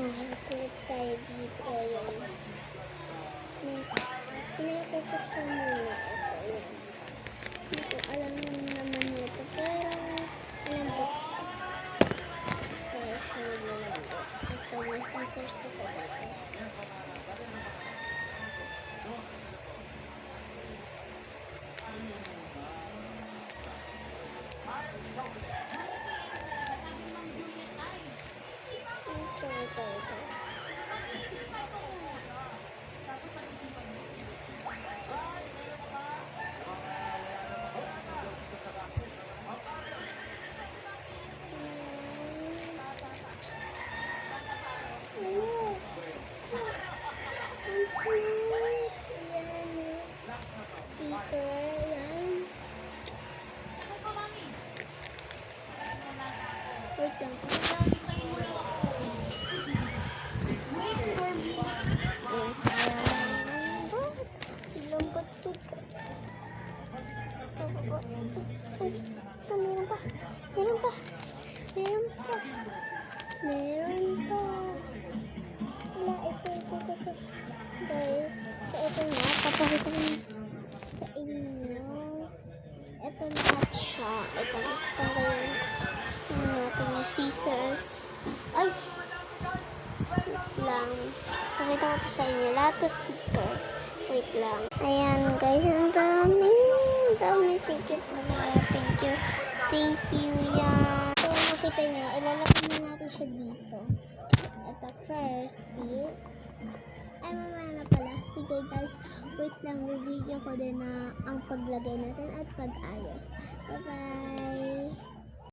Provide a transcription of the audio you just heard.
Click tayo dito. Yan. Pinakopos ko muna ito. Hindi ko alam naman ito. Pero, malambot. Pero, siya malambot. Ito, may scissors ako dito. Ito. Wait lang po. Lambot po. Meron pa. Wala, ito. Guys, ito na. Papakita ko sa inyo. Ito lahat siya. Ito tanggalin natin yung scissors. Ay! Wait lang. Pakita ko to sa inyo. Lahat to sticker. Wait lang. Ayan guys, ang dami. Thank you. Yan. So, makita nyo, ilalagay na natin siya dito. Ito first is, ay mamaya na pala. Sige guys, wait lang. Video ko din na ang paglagay natin at pag-ayos. Bye-bye!